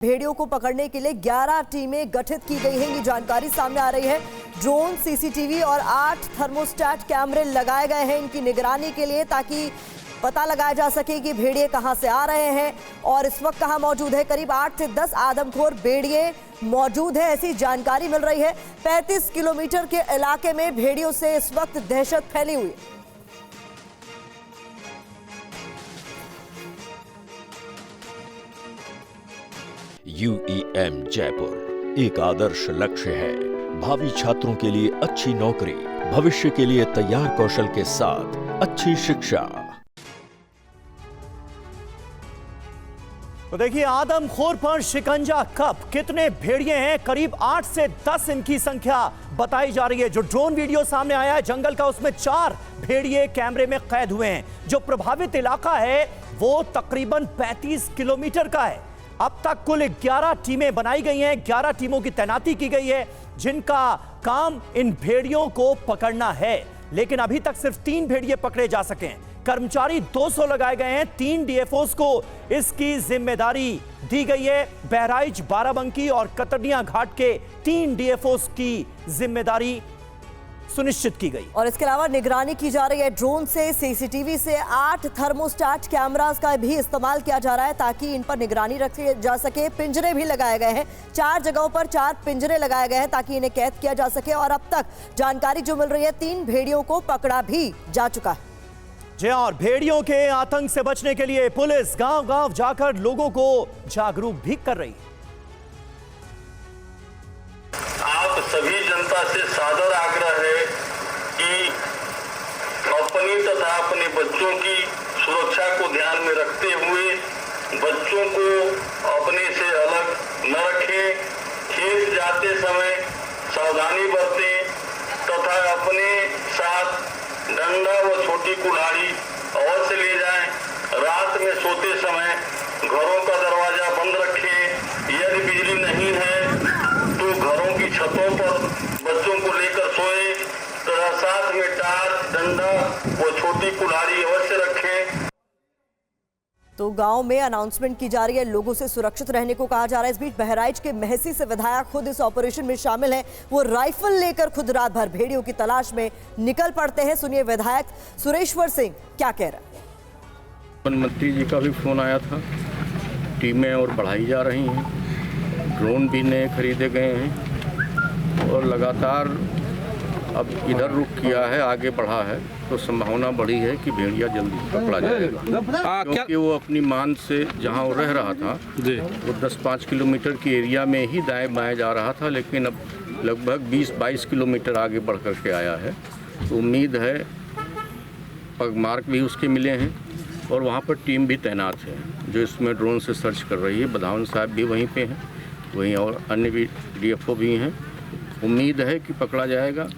भेड़ियों को पकड़ने के लिए 11 टीमें गठित की गई हैं, ये जानकारी सामने आ रही है। ड्रोन, सीसीटीवी और 8 थर्मोस्टेट कैमरे लगाए गए हैं इनकी निगरानी के लिए, ताकि पता लगाया जा सके कि भेड़िए कहां से आ रहे हैं और इस वक्त कहां मौजूद है। करीब 8 से 10 आदमखोर भेड़िए मौजूद है, ऐसी जानकारी मिल रही है। 35 किलोमीटर के इलाके में भेड़ियों से इस वक्त दहशत फैली हुई है। UEM जयपुर एक आदर्श लक्ष्य है। भावी छात्रों के लिए अच्छी नौकरी, भविष्य के लिए तैयार कौशल के साथ अच्छी शिक्षा। तो देखिए, आदमखोर पर शिकंजा कब, कितने भेड़िए हैं? करीब 8 से 10 इनकी संख्या बताई जा रही है। जो ड्रोन वीडियो सामने आया है जंगल का, उसमें 4 भेड़िए कैमरे में कैद हुए हैं। जो प्रभावित इलाका है वो तकरीबन 35 किलोमीटर का है। अब तक कुल 11 टीमें बनाई गई हैं, 11 टीमों की तैनाती की गई है जिनका काम इन भेड़ियों को पकड़ना है। लेकिन अभी तक सिर्फ 3 भेड़िए पकड़े जा सके हैं। कर्मचारी 200 लगाए गए हैं। 3 डीएफओस को इसकी जिम्मेदारी दी गई है। बहराइच, बाराबंकी और कतरनिया घाट के 3 डीएफओस की जिम्मेदारी सुनिश्चित की गई। और इसके अलावा निगरानी की जा रही है ड्रोन से, सीसीटीवी से। 8 थर्मोस्टेट कैमरास का भी इस्तेमाल किया जा रहा है ताकि इन पर निगरानी रखी जा सके। पिंजरे भी लगाए गए हैं, 4 जगहों पर 4 पिंजरे लगाए गए हैं ताकि इन्हें कैद किया जा सके। और अब तक जानकारी जो मिल रही है, 3 भेड़ियों को पकड़ा भी जा चुका है। जी, और भेड़ियों के आतंक से बचने के लिए पुलिस गांव-गांव जाकर लोगों को जागरूक भी कर रही है। आप सभी जनता से सादर आग्रह है कि अपनी तथा अपने बच्चों की सुरक्षा को ध्यान में रखते हुए बच्चों को अपने से अलग न रखें। खेत जाते समय सावधानी बरतें तथा अपने साथ डंडा व छोटी कुल्हाड़ी अवश्य ले जाएं। रात में सोते समय घरों का दरवाजा बंद रखें। यदि बिजली नहीं है तो घरों की छतों पर बच्चों को लेकर सोएं तथा साथ में टार्च, डंडा व छोटी कुल्हाड़ी अवश्य रखें। तो गांव में अनाउंसमेंट की जा रही है, लोगों से सुरक्षित रहने को कहा जा रहा है। इस बीच बहराइच के महसी से विधायक खुद इस ऑपरेशन में शामिल हैं। वो राइफल लेकर खुद रात भर भेड़ियों की तलाश में निकल पड़ते हैं। सुनिए विधायक सुरेश्वर सिंह क्या कह रहे हैं। प्रधानमंत्री जी का भी फोन आया था, टीमें और बढ़ाई जा रही हैं, ड्रोन भी नए खरीदे गए हैं और लगातार अब इधर रुक किया है, आगे बढ़ा है, तो संभावना बढ़ी है कि भेड़िया जल्दी पकड़ा जाएगा। क्योंकि वो अपनी मान से जहां वो रह रहा था वो 10-5 किलोमीटर के एरिया में ही दाएं बाएं जा रहा था, लेकिन अब लगभग 20-22 किलोमीटर आगे बढ़ कर के आया है। तो उम्मीद है, पगमार्क भी उसके मिले हैं और वहाँ पर टीम भी तैनात है जो इसमें ड्रोन से सर्च कर रही है। बधावन साहब भी वहीं पे हैं, वहीं और अन्य भी डीएफओ भी हैं। उम्मीद है कि पकड़ा जाएगा।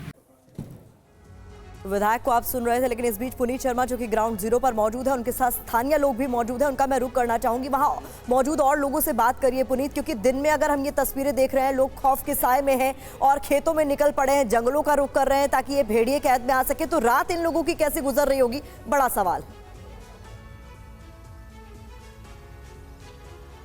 विधायक को आप सुन रहे थे, लेकिन इस बीच पुनीत शर्मा जो कि ग्राउंड जीरो पर मौजूद है, उनके साथ स्थानीय लोग भी मौजूद हैं, उनका मैं रुख करना चाहूंगी। वहां मौजूद और लोगों से बात करिए पुनीत, क्योंकि दिन में अगर हम ये तस्वीरें देख रहे हैं, लोग खौफ के साए में हैं और खेतों में निकल पड़े हैं, जंगलों का रुख कर रहे हैं ताकि ये भेड़िए कैद में आ सके। तो रात इन लोगों की कैसे गुजर रही होगी, बड़ा सवाल।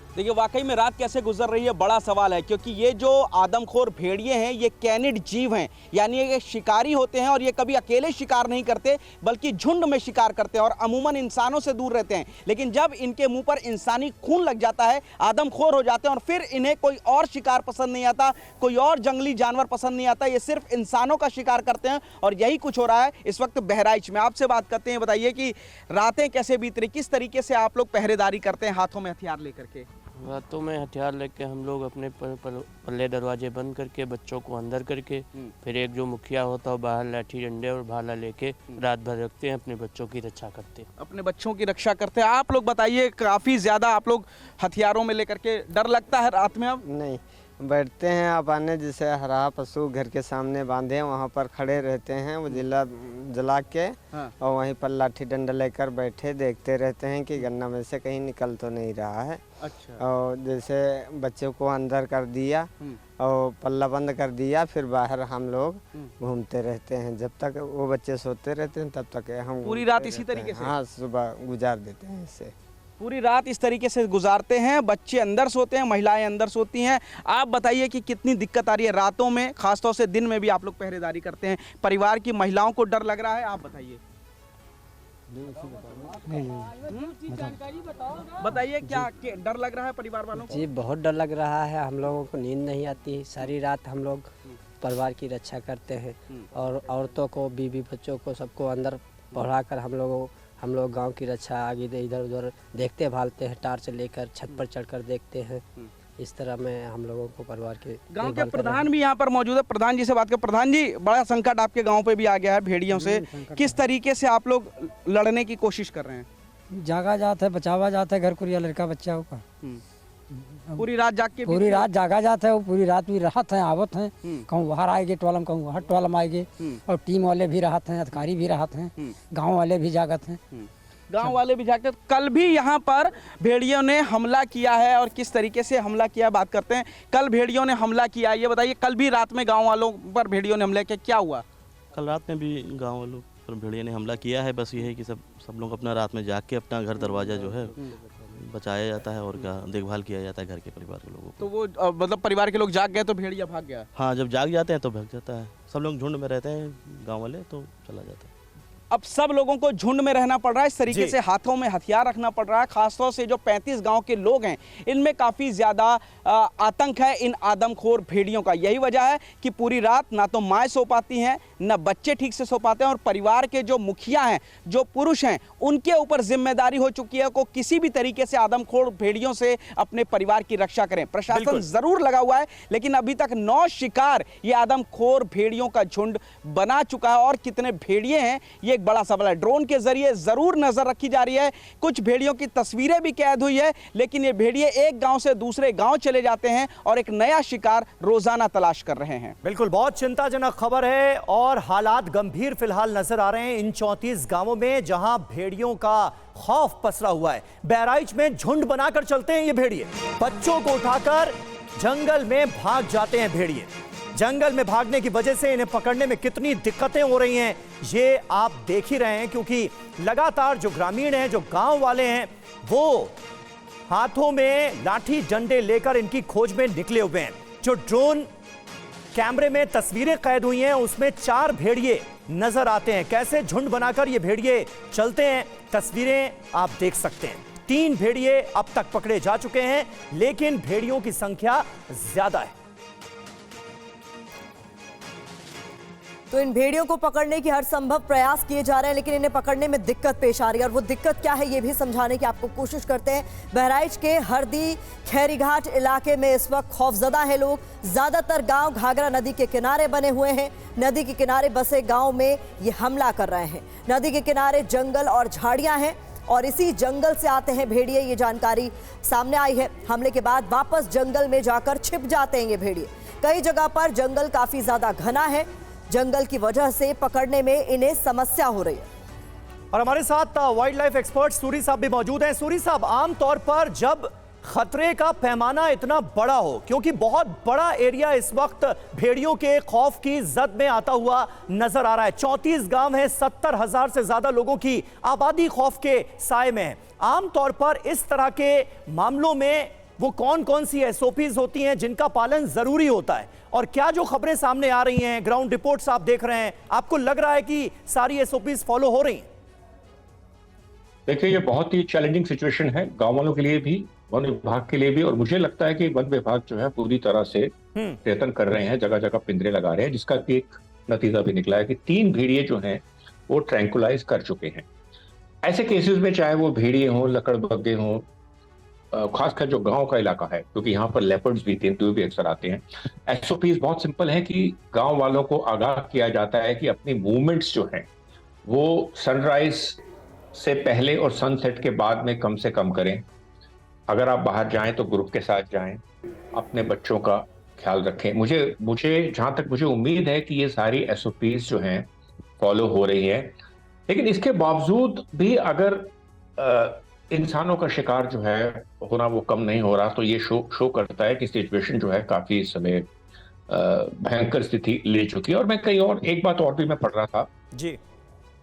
देखिए, वाकई में रात कैसे गुजर रही है बड़ा सवाल है, क्योंकि ये जो आदमखोर भेड़िए हैं ये कैनिड जीव हैं, यानी ये शिकारी होते हैं और ये कभी अकेले शिकार नहीं करते बल्कि झुंड में शिकार करते हैं और अमूमन इंसानों से दूर रहते हैं। लेकिन जब इनके मुंह पर इंसानी खून लग जाता है, आदमखोर हो जाते हैं और फिर इन्हें कोई और शिकार पसंद नहीं आता, कोई और जंगली जानवर पसंद नहीं आता, ये सिर्फ इंसानों का शिकार करते हैं। और यही कुछ हो रहा है इस वक्त बहराइच में। आपसे बात करते हैं, बताइए कि रातें कैसे बीत रही, किस तरीके से आप लोग पहरेदारी करते हैं हाथों में हथियार लेकर के? रातों में हथियार लेके हम लोग अपने पल्ले दरवाजे बंद करके बच्चों को अंदर करके, फिर एक जो मुखिया होता है बाहर लाठी डंडे और भाला लेके रात भर रखते हैं, अपने बच्चों की रक्षा करते हैं। अपने बच्चों की रक्षा करते हैं। आप लोग बताइए, काफ़ी ज़्यादा आप लोग हथियारों में लेकर के, डर लगता है रात में? अब नहीं, बैठते हैं अपने, जैसे हरा पशु घर के सामने बांधे हैं वहाँ पर खड़े रहते हैं, वो जला के और वहीं पर लाठी डंडा लेकर बैठे देखते रहते हैं कि गन्ना में से कहीं निकल तो नहीं रहा है। अच्छा। और जैसे बच्चों को अंदर कर दिया और पल्ला बंद कर दिया, फिर बाहर हम लोग घूमते रहते हैं जब तक वो बच्चे सोते रहते हैं, तब तक हम पूरी रात इसी तरीके से? हाँ, सुबह गुजार देते हैं इससे। पूरी रात इस तरीके से गुजारते हैं, बच्चे अंदर सोते हैं, महिलाएं अंदर सोती हैं। आप बताइए कि कितनी दिक्कत आ रही है रातों में, खासतौर से दिन में भी आप लोग पहरेदारी करते हैं, परिवार की महिलाओं को डर लग रहा है, आप बताइए। बताइए क्या डर लग रहा है परिवार वालों को? जी बहुत डर लग रहा है, हम लोगों को नींद नहीं आती, सारी रात हम लोग परिवार की रक्षा करते हैं और औरतों को, बीवी बच्चों को, सबको अंदर पढ़ाकर हम लोग गांव की रक्षा आगे इधर उधर देखते भालते हैं, टार्च लेकर छत पर चढ़कर देखते हैं। इस तरह में हम लोगों को परिवार के गांव के प्रधान भी यहाँ पर मौजूद है। प्रधान जी से बात कर। प्रधान जी, बड़ा संकट आपके गांव पे भी आ गया है भेड़ियों से, किस तरीके से आप लोग लड़ने की कोशिश कर रहे हैं? जागा जाता है, बचावा जाता है घर को, या लड़का बच्चा होगा। पूरी रात जाग के पूरी रात जागा जाता है, वो पूरी रात भी राहत है, आवत हैं, कहूँ बाहर आएंगे टोलम, कहूँ वहाँ टोलम आएंगे, और टीम वाले भी राहत हैं, अधिकारी भी राहत हैं, गाँव वाले भी जागत हैं। गांव वाले भी जाकर कल भी यहाँ पर भेड़ियों ने हमला किया है, और किस तरीके से हमला किया बात करते हैं। कल भेड़ियों ने हमला किया, ये बताइए, कल भी रात में गांव वालों पर भेड़ियों ने हमला किया, क्या हुआ? कल रात में भी गांव वालों पर भेड़ियों ने हमला किया है। बस ये है कि सब लोग अपना रात में जाग के अपना घर दरवाजा जो है बचाया जाता है और देखभाल किया जाता है घर के परिवार के लोगों को। तो वो मतलब परिवार के लोग जाग गए तो भेड़िया भाग गया? हाँ, जब जाग जाते हैं तो भाग जाता है। सब लोग झुंड में रहते हैं गाँव वाले, तो चला जाता है। अब सब लोगों को झुंड में रहना पड़ रहा है, इस तरीके से हाथों में हथियार रखना पड़ रहा है। खासतौर से जो 35 गांव के लोग हैं, इनमें काफ़ी ज़्यादा आतंक है इन आदमखोर भेड़ियों का। यही वजह है कि पूरी रात ना तो माएँ सो पाती हैं, ना बच्चे ठीक से सो पाते हैं, और परिवार के जो मुखिया हैं, जो पुरुष हैं, उनके ऊपर जिम्मेदारी हो चुकी है को किसी भी तरीके से आदमखोर भेड़ियों से अपने परिवार की रक्षा करें। प्रशासन ज़रूर लगा हुआ है, लेकिन अभी तक 9 शिकार ये आदमखोर भेड़ियों का झुंड बना चुका है, और कितने भेड़िए हैं ये एक बड़ा सवाल है। ड्रोन के जरिए जरूर नजर रखी जा रही है, कुछ भेड़ियों की तस्वीरें भी कैद हुई है, लेकिन ये भेड़िए एक गांव से दूसरे गांव चले जाते हैं और एक नया शिकार रोजाना तलाश कर रहे हैं। बिल्कुल, बहुत चिंताजनक खबर है, और हालात गंभीर फिलहाल नजर आ रहे हैं इन 34 गांवों में जहां भेड़ियों का खौफ पसरा हुआ है। बहराइच में झुंड बनाकर चलते हैं ये भेड़िए, बच्चों को उठाकर जंगल में भाग जाते हैं भेड़िए। जंगल में भागने की वजह से इन्हें पकड़ने में कितनी दिक्कतें हो रही हैं ये आप देख ही रहे हैं, क्योंकि लगातार जो ग्रामीण हैं, जो गांव वाले हैं, वो हाथों में लाठी डंडे लेकर इनकी खोज में निकले हुए हैं। जो ड्रोन कैमरे में तस्वीरें कैद हुई हैं उसमें 4 भेड़िए नजर आते हैं, कैसे झुंड बनाकर ये भेड़िए चलते हैं, तस्वीरें आप देख सकते हैं। 3 भेड़िए अब तक पकड़े जा चुके हैं, लेकिन भेड़ियों की संख्या ज्यादा है। तो इन भेड़ियों को पकड़ने की हर संभव प्रयास किए जा रहे हैं, लेकिन इन्हें पकड़ने में दिक्कत पेश आ रही है, और वो दिक्कत क्या है ये भी समझाने की आपको कोशिश करते हैं। बहराइच के हरदी खैरीघाट इलाके में इस वक्त खौफजदा है लोग। ज्यादातर गांव घाघरा नदी के किनारे बने हुए हैं। नदी के किनारे बसे गांव में ये हमला कर रहे हैं। नदी के किनारे जंगल और झाड़ियां हैं, और इसी जंगल से आते हैं भेड़िए। ये जानकारी सामने आई है। हमले के बाद वापस जंगल में जाकर छिप जाते हैं ये भेड़िए। कई जगह पर जंगल काफी ज्यादा घना है, जंगल की वजह से पकड़ने में इन्हें समस्या हो रही है। और हमारे साथ वाइल्ड लाइफ एक्सपर्ट सूरी साहब भी मौजूद हैं। सूरी साहब, आमतौर पर जब खतरे का पैमाना इतना बड़ा हो, क्योंकि बहुत बड़ा एरिया इस वक्त भेड़ियों के खौफ की जद में आता हुआ नजर आ रहा है। 34 गांव हैं, 70,000 से ज्यादा लोगों की आबादी खौफ के साए में है। आमतौर पर इस तरह के मामलों में वो कौन कौन सी SOPs होती हैं जिनका पालन जरूरी होता है, और क्या जो खबरें सामने आ रही हैं, ग्राउंड रिपोर्ट्स आप देख रहे हैं, आपको लग रहा है कि सारी SOPs फॉलो हो रही हैं? देखिए, ये बहुत ही चैलेंजिंग सिचुएशन है गांव वालों के लिए भी, वन विभाग के लिए भी, और मुझे लगता है कि वन विभाग जो है पूरी तरह से प्रयत्न कर रहे हैं, जगह जगह पिंजरे लगा रहे हैं, जिसका कि एक नतीजा भी निकला है कि 3 भेड़िए जो हैं वो ट्रैंकुलाइज कर चुके हैं। ऐसे केसेस में चाहे वो भेड़िए हों, लकड़बग्गे हों, खासकर जो गांव का इलाका है, क्योंकि यहाँ पर लेपर्ड्स भी, तेंदुए भी अक्सर आते हैं। SOPs बहुत सिंपल है कि गांव वालों को आगाह किया जाता है कि अपनी मूवमेंट्स जो हैं वो सनराइज से पहले और सनसेट के बाद में कम से कम करें। अगर आप बाहर जाएं तो ग्रुप के साथ जाएं, अपने बच्चों का ख्याल रखें। मुझे जहाँ तक मुझे उम्मीद है कि ये सारी SOPs जो हैं फॉलो हो रही है, लेकिन इसके बावजूद भी अगर इंसानों का शिकार जो है होना वो कम नहीं हो रहा, तो ये शो करता है कि सिचुएशन जो है काफी समय भयंकर स्थिति ले चुकी है। और मैं एक बात और भी मैं पढ़ रहा था जी,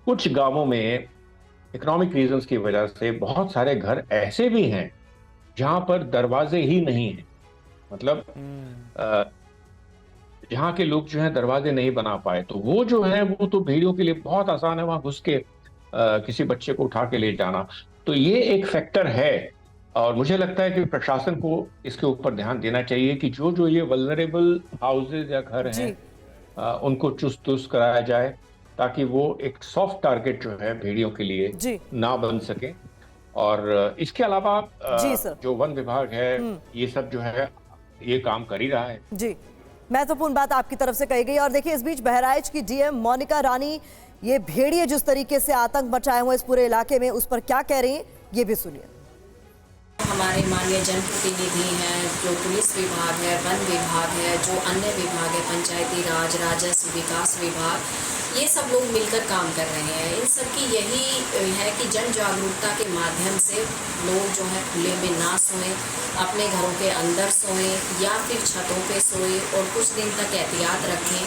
कुछ गांवों में इकोनॉमिक रीजंस की वजह से बहुत सारे घर ऐसे भी हैं जहां पर दरवाजे ही नहीं हैं। मतलब जहाँ के लोग जो है दरवाजे नहीं बना पाए, तो वो जो है वो तो भेड़ियों के लिए बहुत आसान है वहां घुस के किसी बच्चे को उठा के ले जाना। तो ये एक फैक्टर है और मुझे लगता है कि प्रशासन को इसके ऊपर ध्यान देना चाहिए कि जो जो ये वल्नरेबल हाउसेज या घर हैं उनको चुस्त दुरुस्त कराया जाए ताकि वो एक सॉफ्ट टारगेट जो है भेड़ियों के लिए ना बन सके। और इसके अलावा जो वन विभाग है ये सब जो है ये काम कर ही रहा है। जी, महत्वपूर्ण बात आपकी तरफ से कही गई। और देखिए, इस बीच बहराइच की डीएम मोनिका रानी ये भेड़िए जिस तरीके से आतंक मचाए हुए इस पूरे इलाके में, उस पर क्या कह रही हैं ये भी सुनिए। हमारे माननीय जनप्रतिनिधि हैं, जो पुलिस विभाग है, वन विभाग है, जो अन्य विभाग है, पंचायती राज, राजस्व विकास विभाग, ये सब लोग मिलकर काम कर रहे हैं। इन सब की यही है कि जन जागरूकता के माध्यम से लोग जो है खुले में ना सोएं, अपने घरों के अंदर सोएं या फिर छतों पे सोएं और कुछ दिन तक एहतियात रखें।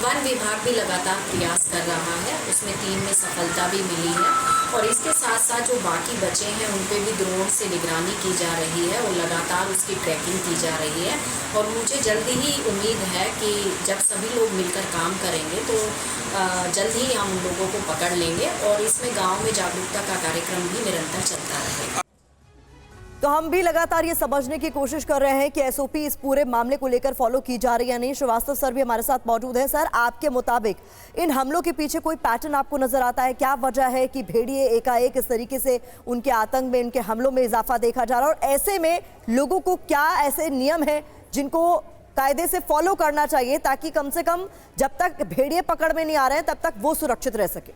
वन विभाग भी लगातार प्रयास कर रहा है, उसमें टीम में सफलता भी मिली है और इसके साथ साथ जो बाकी बचे हैं उन पे भी ड्रोन से निगरानी की जा रही है और लगातार उसकी ट्रैकिंग की जा रही है। और मुझे जल्दी ही उम्मीद है कि जब सभी लोग मिलकर काम करेंगे तो जल्द ही हम उन लोगों को पकड़ लेंगे और इसमें गांव में जागरूकता का कार्यक्रम भी निरंतर चलता रहेगा। तो हम भी लगातार ये समझने की कोशिश कर रहे हैं कि एसओपी इस पूरे मामले को लेकर फॉलो की जा रही है या नहीं। श्रीवास्तव सर भी हमारे साथ मौजूद हैं। सर, आपके मुताबिक इन हमलों के पीछे कोई पैटर्न आपको नजर आता है? क्या वजह है कि भेड़िए एकाएक इस तरीके से उनके आतंक में, उनके हमलों में इजाफा देखा जा रहा है? और ऐसे में लोगों को क्या ऐसे नियम है जिनको कायदे से फॉलो करना चाहिए ताकि कम से कम जब तक भेड़िए पकड़ में नहीं आ रहे हैं तब तक वो सुरक्षित रह सके?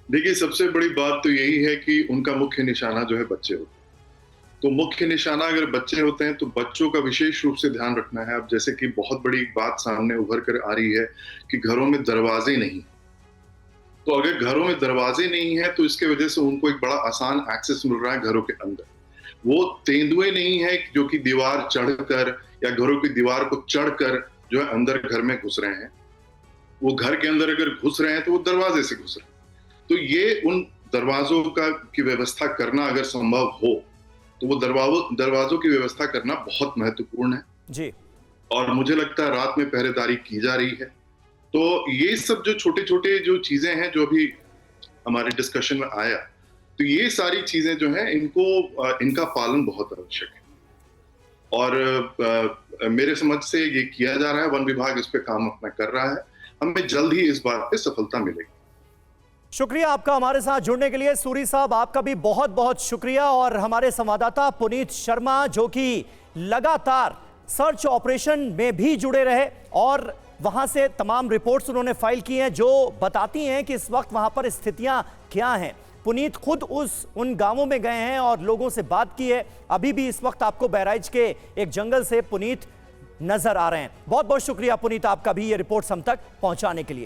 देखिए, सबसे बड़ी बात तो यही है कि उनका मुख्य निशाना जो है बच्चे होते हैं। तो मुख्य निशाना अगर बच्चे होते हैं तो बच्चों का विशेष रूप से ध्यान रखना है। अब जैसे कि बहुत बड़ी बात सामने उभर कर आ रही है कि घरों में दरवाजे नहीं, तो अगर घरों में दरवाजे नहीं है तो इसके वजह से उनको एक बड़ा आसान एक्सेस मिल रहा है घरों के अंदर। वो तेंदुए नहीं है जो कि दीवार चढ़कर या घरों की दीवार को चढ़कर जो है अंदर घर में घुस रहे हैं। वो घर के अंदर अगर घुस रहे हैं तो वो दरवाजे से घुस रहे हैं। तो ये उन दरवाजों की व्यवस्था करना अगर संभव हो तो वो दरवाजों की व्यवस्था करना बहुत महत्वपूर्ण है जी। और मुझे लगता है रात में पहरेदारी की जा रही है। तो ये सब जो छोटे छोटे जो चीजें हैं जो अभी हमारे डिस्कशन में आया, तो ये सारी चीजें जो हैं इनका पालन बहुत आवश्यक है और मेरे समझ से ये किया जा रहा है। वन विभाग इस पे काम अपना कर रहा है। हमें जल्द ही इस बात पे सफलता मिलेगी। शुक्रिया आपका हमारे साथ जुड़ने के लिए। सूरी साहब, आपका भी बहुत बहुत शुक्रिया। और हमारे संवाददाता पुनीत शर्मा जो कि लगातार सर्च ऑपरेशन में भी जुड़े रहे और वहां से तमाम रिपोर्ट्स उन्होंने फाइल की हैं जो बताती हैं कि इस वक्त वहां पर स्थितियां क्या हैं। पुनीत खुद उन गांवों में गए हैं और लोगों से बात की है। अभी भी इस वक्त आपको बहराइच के एक जंगल से पुनीत नजर आ रहे हैं। बहुत बहुत शुक्रिया पुनीत आपका भी ये रिपोर्ट्स हम तक पहुंचाने के लिए।